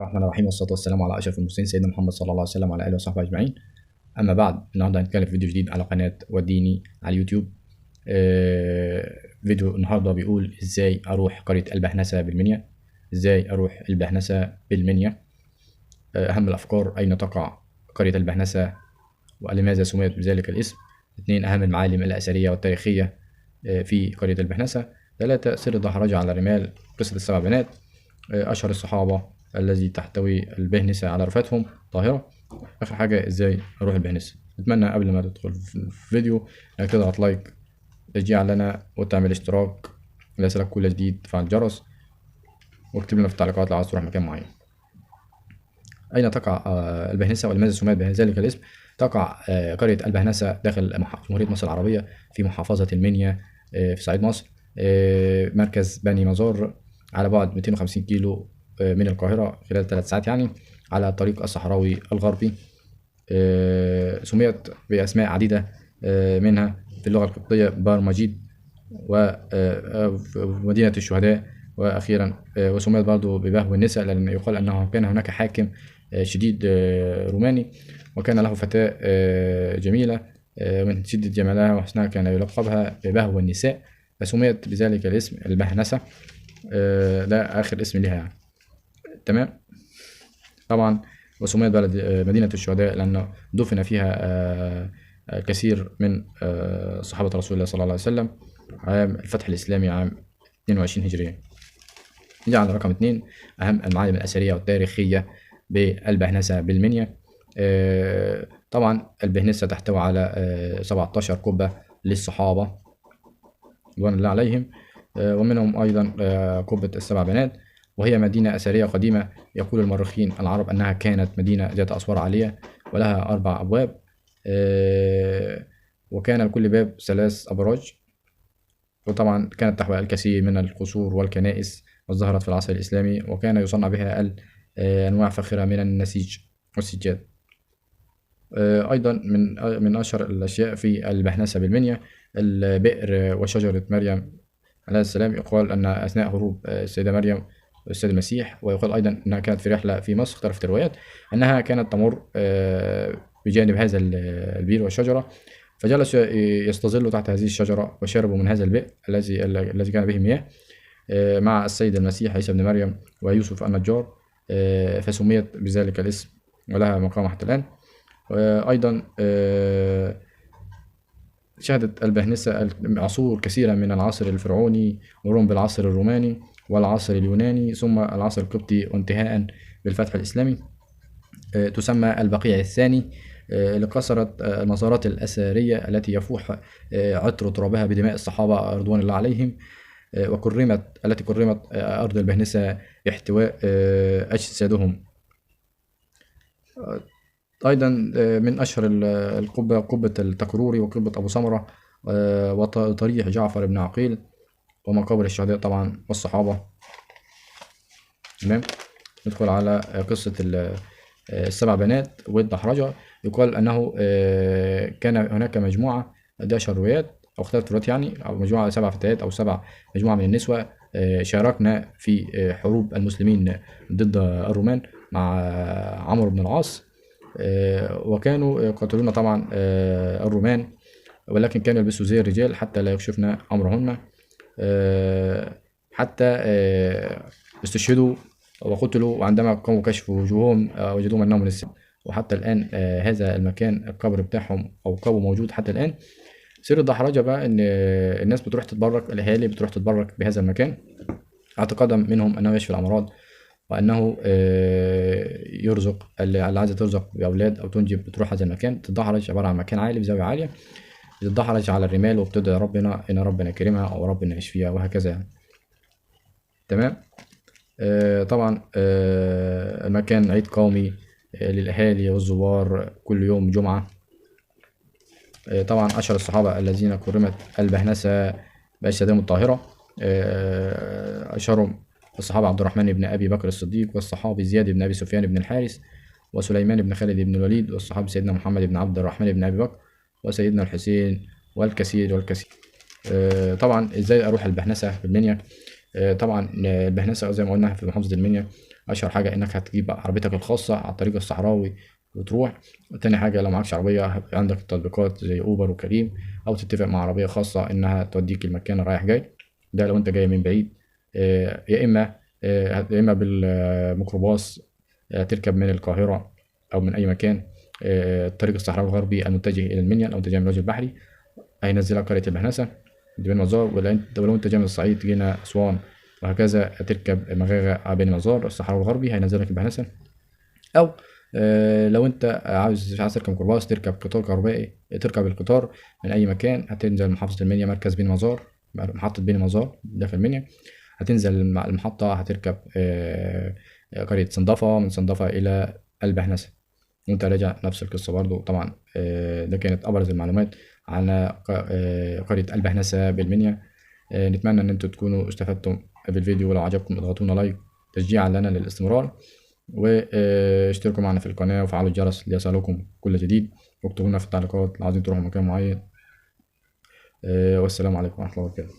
الرحمن الرحيم والصلاة والسلام على أشرف المرسلين سيدنا محمد صلى الله عليه وسلم وعلى آله وصحبه أجمعين. أما بعد، النهارده هنتكلم في فيديو جديد على قناة وديني على اليوتيوب. فيديو النهارده بيقول إزاي أروح قرية البهنسة بالمنيا. إزاي أروح البهنسة بالمنيا؟ أهم الأفكار: أين تقع قرية البهنسة ولماذا سميت بذلك الاسم؟ 2. أهم المعالم الأثرية والتاريخية في قرية البهنسة. 3. سر الدحرجة على الرمال، قصة السبع بنات، أشهر الصحابة الذي تحتوي البهنسة على رفاتهم طاهرة. آخر حاجة إزاي أروح البهنسة. أتمنى قبل ما تدخل في الفيديو إنك تضغط لايك تشجيع لنا وتعمل اشتراك ليصلك كل جديد، تفعل الجرس، واكتب لنا في التعليقات لو عايز تروح مكان معين. أين تقع البهنسة ولماذا سميت بذلك الاسم؟ تقع قرية البهنسة داخل جمهورية مصر العربية في محافظة المنيا في صعيد مصر، مركز بني مزار، على بعد 250 كيلو من القاهرة خلال 3 ساعات، يعني على الطريق الصحراوي الغربي. سميت بأسماء عديدة، منها في اللغة القبطية بار مجيد ومدينة الشهداء، وأخيرا وسميت برضو ببهو النساء، لأن يقال أنه كان هناك حاكم شديد روماني، وكان له فتاة جميلة من شدة جمالها وحسنها كان يلقبها ببهو النساء، فسميت بذلك الاسم البهنسة. ده آخر اسم لها يعني. تمام. طبعا وسميت بلد مدينة الشهداء لأن دفن فيها كثير من صحابة رسول الله صلى الله عليه وسلم عام الفتح الإسلامي عام 22 هجرية. نيجي على رقم 2: أهم المعالم الأثرية والتاريخية بالبهنسة بالمنيا. طبعا البهنسة تحتوي على 17 قبة للصحابة رضوان الله عليهم، ومنهم أيضا قبة السبع بنات، وهي مدينة أثرية قديمة. يقول المؤرخين العرب أنها كانت مدينة ذات أسوار عالية ولها 4 أبواب، وكان لكل باب 3 أبراج، وطبعا كانت تحوي الكثير من القصور والكنائس، وازدهرت في العصر الإسلامي، وكان يصنع بها أنواع فاخرة من النسيج والسجاد. أيضا من أشهر الأشياء في البهنسة بالمنيا البئر وشجرة مريم عليه السلام. يقال أن أثناء هروب السيدة مريم والسيد المسيح، ويقال أيضا أنها كانت في رحلة في مصر، اختلفت الروايات، أنها كانت تمر بجانب هذا البئر والشجرة، فجلسوا يستظلوا تحت هذه الشجرة وشربوا من هذا البئر الذي كان به مياه مع السيد المسيح عيسى بن مريم ويوسف النجار، فسميت بذلك الاسم ولها مقام حتى الآن. أيضا شهدت البهنسة عصور كثيرة من العصر الفرعوني، مرورا بالعصر الروماني والعصر اليوناني ثم العصر القبطي وانتهاء بالفتح الإسلامي. تسمى البقيع الثاني لكثرة المزارات الأثرية التي يفوح عطر ترابها بدماء الصحابة رضوان الله عليهم، التي كرمت أرض البهنسة باحتواء أجسادهم. أيضا من أشهر قبة التكروري وقبة أبو سمرة وضريح جعفر بن عقيل ومقابر الشهداء طبعا والصحابة. تمام. ندخل على قصة السبع بنات والدحرجة. يقال أنه كان هناك مجموعة، دي أشهر روايات أو اختلفت الروايات يعني، أو مجموعة 7 فتيات أو مجموعة من النسوة شاركنا في حروب المسلمين ضد الرومان مع عمرو بن العاص، وكانوا يقاتلون طبعا الرومان، ولكن كانوا يلبسوا زي الرجال حتى لا يكشفن أمرهن، حتى استشهدوا وقتلوا، وعندما قاموا كشف وجوههم وجدوهم أنهم من السم. وحتى الآن هذا المكان القبر بتاعهم أو قبره موجود حتى الآن. سر الدحرجة بقى إن الناس بتروح تتبرك، الأهالي بتروح تتبرك بهذا المكان اعتقادا منهم أنه يشفي الأمراض، وأنه يرزق اللي عايزة ترزق بأولاد أو تنجب بتروح هذا المكان. تتدحرج عبارة عن مكان عالي بزاوية عالية، بتتدحرج على الرمال وبتدعي ربنا إن ربنا يكرمها أو ربنا يشفيها وهكذا يعني. تمام. طبعا المكان عيد قومي للأهالي والزوار كل يوم جمعة. طبعا أشهر الصحابة الذين كرمت البهنسة بأجسادهم الطاهرة، أشهرهم الصحابة عبد الرحمن بن أبي بكر الصديق، والصحابي زياد بن أبي سفيان بن الحارث، وسليمان بن خالد بن الوليد، والصحابي سيدنا محمد بن عبد الرحمن بن أبي بكر، وسيدنا الحسين، والكثير والكثير. طبعا إزاي أروح البهنسة في المنيا؟ طبعا البهنسة زي ما قلنا في محافظة المنيا اشهر حاجه انك هتجيب عربيتك الخاصه على الطريق الصحراوي وتروح. تاني حاجه لو معكش عربيه هيبقى عندك تطبيقات زي اوبر وكريم، او تتفق مع عربيه خاصه انها توديك المكان رايح جاي. ده لو انت جاي من بعيد. يا اما بالميكروباص، تركب من القاهره او من اي مكان الطريق الصحراوي الغربي المتجه الى المنيا، او انت جاي من الوجه البحري هينزلك قريه البهنسه دي بين مزار. ولو انت جاي من الصعيد جينا اسوان وهكذا تركب مغاغه بين مزار الصحراوي الغربي هينزلك البهنسه. او لو انت عاوز تركب ميكروباص تركب قطار كهربائي، تركب القطار من اي مكان هتنزل محافظه المنيا مركز بين مزار، محطه بين مزار داخل المنيا. هتنزل المحطه هتركب قريه صندفه، من صندفه الى البهنسه وانت راجع نفس القصه برضو طبعا. ده كانت ابرز المعلومات عن قريه البهنسه بالمنيا. نتمنى ان انتم تكونوا استفدتم بالفيديو، ولو عجبكم اضغطونا لايك تشجيعا لنا للاستمرار، واشتركوا معنا في القناة وفعلوا الجرس ليصلكم كل جديد، واكتبوا لنا في التعليقات لو عايزين تروحوا مكان معين. والسلام عليكم ورحمة الله وبركاته.